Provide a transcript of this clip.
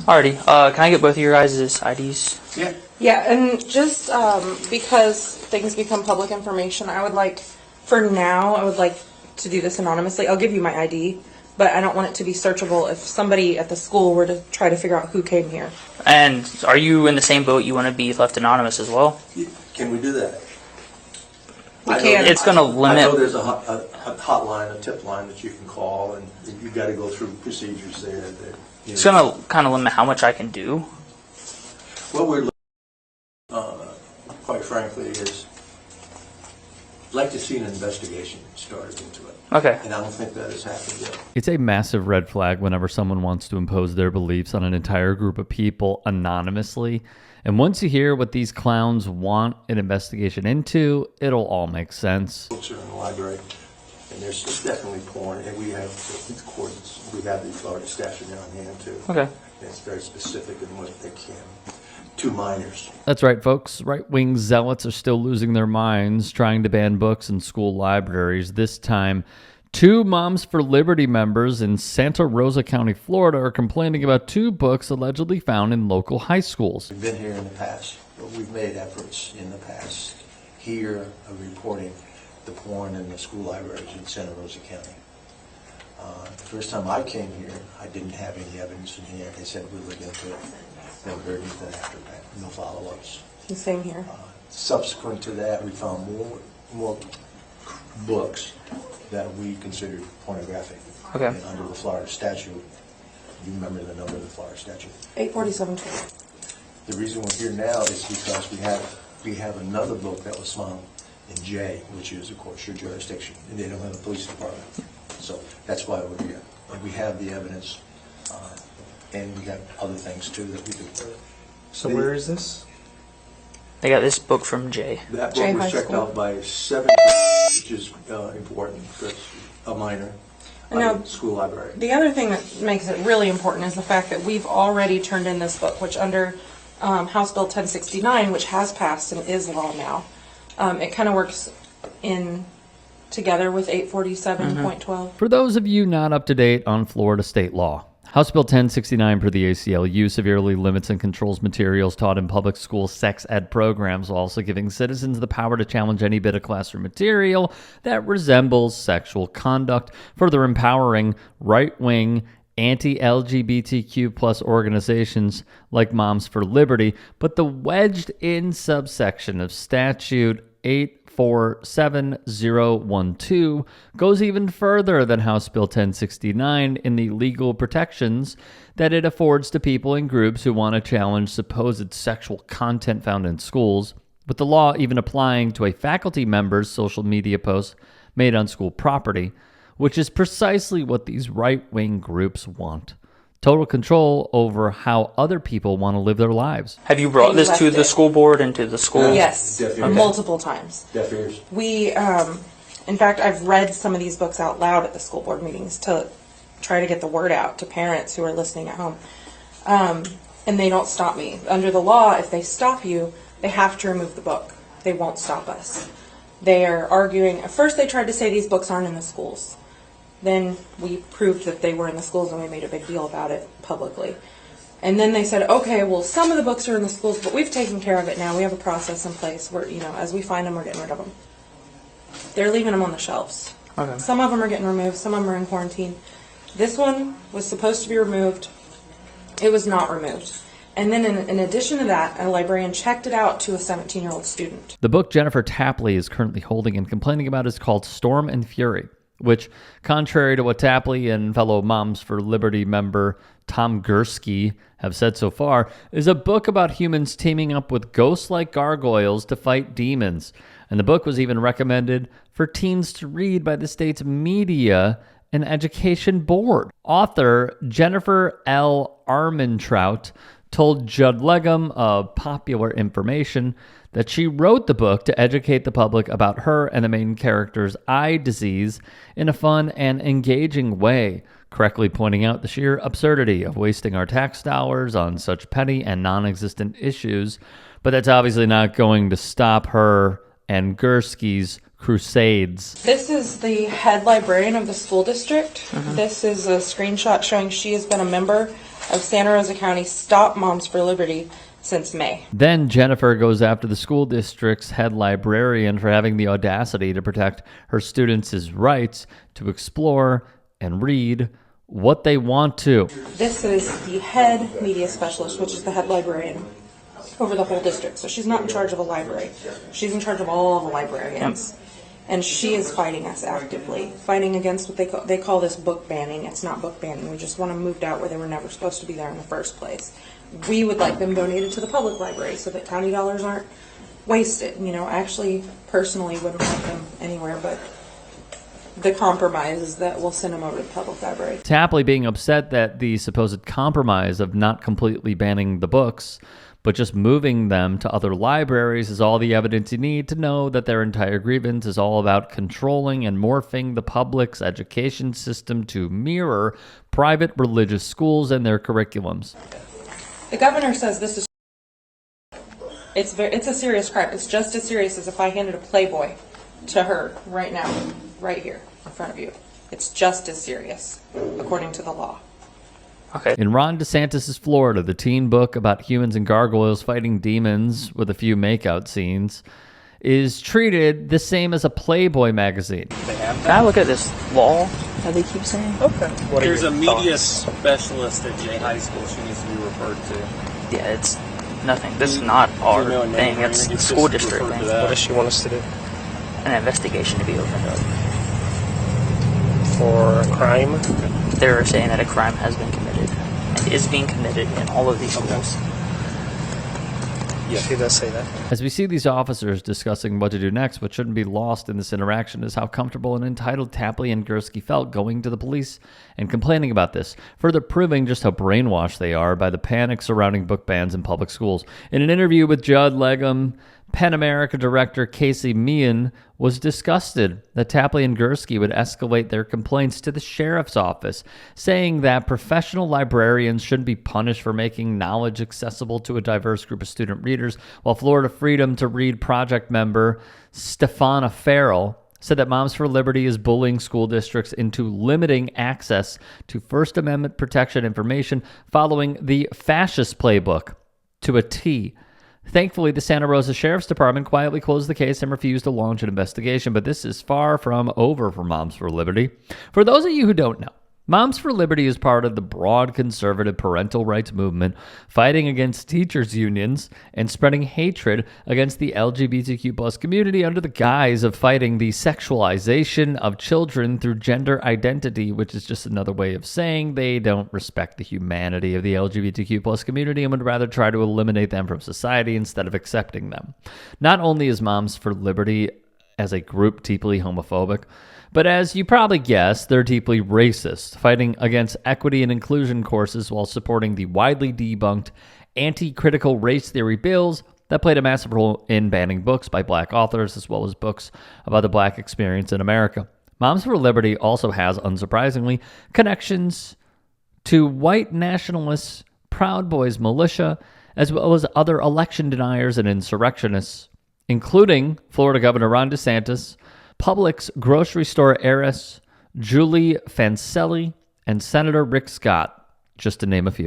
Alrighty, can I get both of your guys' IDs? Yeah. Yeah, and just because things become public information, I would like to do this anonymously. I'll give you my ID, but I don't want it to be searchable if somebody at the school were to try to figure out who came here. And are you in the same boat? You want to be left anonymous as well? Can we do that? We can. It's going to limit. I know there's a hotline, a tip line that you can call, and you've got to go through procedures there. It's going to kind of limit how much I can do. What we're quite frankly, is like to see an investigation started into it. Okay. And I don't think that has happened yet. It's a massive red flag whenever someone wants to impose their beliefs on an entire group of people anonymously. And once you hear what these clowns want an investigation into, it'll all make sense. Books are in the library, and there's definitely porn, and we have the courts, we have the Florida statute on hand too. Okay. And it's very specific in what they can. To minors. That's right, folks. Right-wing zealots are still losing their minds trying to ban books in school libraries. This time, 2 Moms for Liberty members in Santa Rosa County, Florida, are complaining about 2 books allegedly found in local high schools. We've been here in the past, but we've made efforts in the past here of reporting the porn in the school libraries in Santa Rosa County. The first time I came here, I didn't have any evidence in here. They said we looked into it. Never heard anything after that. No follow-ups. The same here. Subsequent to that, we found more books that we considered pornographic. Okay. And under the Florida statute, you remember the number of the Florida statute? 847. The reason we're here now is because we have another book that was found in J, which is, of course, your jurisdiction, and they don't have a police department. So that's why we're here. And we have the evidence, and we got other things, too, that we could... So where is this? I got this book from Jay. That J book High was checked School. out by 7, which is important for a minor Now, school library. the other thing that makes it really important is the fact that we've already turned in this book, which under House Bill 1069, which has passed and is law now, it kind of works in together with 847.12. For those of you not up to date on Florida state law, House Bill 1069 per the ACLU severely limits and controls materials taught in public school sex ed programs, while also giving citizens the power to challenge any bit of classroom material that resembles sexual conduct, further empowering right-wing anti-LGBTQ plus organizations like Moms for Liberty. But the wedged-in subsection of statute 847012 goes even further than House Bill 1069 in the legal protections that it affords to people and groups who want to challenge supposed sexual content found in schools, with the law even applying to a faculty member's social media posts made on school property, which is precisely what these right-wing groups want. Total control over how other people want to live their lives. Have you brought They this to left the it. school board and to the school? Yes, Deaf ears. multiple times. Deaf ears. We, in fact, I've read some of these books out loud at the school board meetings to try to get the word out to parents who are listening at home. And they don't stop me. Under the law, if they stop you, they have to remove the book. They won't stop us. They are arguing. At first, they tried to say these books aren't in the schools. Then we proved that they were in the schools, and we made a big deal about it publicly. And then they said, okay, well, some of the books are in the schools, but we've taken care of it now. We have a process in place where, as we find them, we're getting rid of them. They're leaving them on the shelves. Okay. Some of them are getting removed. Some of them are in quarantine. This one was supposed to be removed. It was not removed. And then in addition to that, a librarian checked it out to a 17-year-old student. The book Jennifer Tapley is currently holding and complaining about is called Storm and Fury, which, contrary to what Tapley and fellow Moms for Liberty member Tom Gursky have said so far, is a book about humans teaming up with ghost-like gargoyles to fight demons. And the book was even recommended for teens to read by the state's Media and Education Board. Author Jennifer L. Armentrout told Judd Legum of Popular Information that she wrote the book to educate the public about her and the main character's eye disease in a fun and engaging way, correctly pointing out the sheer absurdity of wasting our tax dollars on such petty and non-existent issues. But that's obviously not going to stop her and Gursky's crusades. This is the head librarian of the school district. This is a screenshot showing she has been a member of Santa Rosa County stopped Moms for Liberty since May. Then Jennifer goes after the school district's head librarian for having the audacity to protect her students' rights to explore and read what they want to. This is the head media specialist, which is the head librarian over the whole district. So she's not in charge of a library. She's in charge of all the librarians. And she is fighting us actively, fighting against what they call this book banning. It's not book banning. We just want them moved out where they were never supposed to be there in the first place. We would like them donated to the public library so that county dollars aren't wasted. You know, I actually personally wouldn't like them anywhere, but the compromise is that we'll send them over to the public library. Tapley being upset that the supposed compromise of not completely banning the books, but just moving them to other libraries is all the evidence you need to know that their entire grievance is all about controlling and morphing the public's education system to mirror private religious schools and their curriculums. The governor says this is it's a serious crime. It's just as serious as if I handed a Playboy to her right now, right here in front of you. It's just as serious, according to the law. Okay. In Ron DeSantis' Florida, the teen book about humans and gargoyles fighting demons with a few makeout scenes is treated the same as a Playboy magazine. Can I look at this wall that they keep saying? Okay. There's a media specialist at J High School she needs to be referred to. Yeah, it's nothing. This is not our You know a name thing. or It's anything, the it's school just district referred to thing. that. What does she want us to do? An investigation to be opened up. For a crime? They're saying that a crime has been committed and is being committed in all of these schools. Yeah. She does say that. As we see these officers discussing what to do next, what shouldn't be lost in this interaction is how comfortable and entitled Tapley and Gursky felt going to the police and complaining about this, further proving just how brainwashed they are by the panic surrounding book bans in public schools. In an interview with Judd Legum, PEN America director Casey Meehan was disgusted that Tapley and Gursky would escalate their complaints to the sheriff's office, saying that professional librarians shouldn't be punished for making knowledge accessible to a diverse group of student readers, while Florida Freedom to Read Project member Stefana Farrell said that Moms for Liberty is bullying school districts into limiting access to First Amendment protection information following the fascist playbook to a T. Thankfully, the Santa Rosa Sheriff's Department quietly closed the case and refused to launch an investigation, but this is far from over for Moms for Liberty. For those of you who don't know, Moms for Liberty is part of the broad conservative parental rights movement fighting against teachers' unions and spreading hatred against the LGBTQ plus community under the guise of fighting the sexualization of children through gender identity, which is just another way of saying they don't respect the humanity of the LGBTQ plus community and would rather try to eliminate them from society instead of accepting them. Not only is Moms for Liberty as a group deeply homophobic, but as you probably guessed, they're deeply racist, fighting against equity and inclusion courses while supporting the widely debunked anti-critical race theory bills that played a massive role in banning books by black authors as well as books about the black experience in America. Moms for Liberty also has, unsurprisingly, connections to white nationalists, Proud Boys militia, as well as other election deniers and insurrectionists, including Florida Governor Ron DeSantis, Publix grocery store heiress Julie Fancelli, and Senator Rick Scott, just to name a few.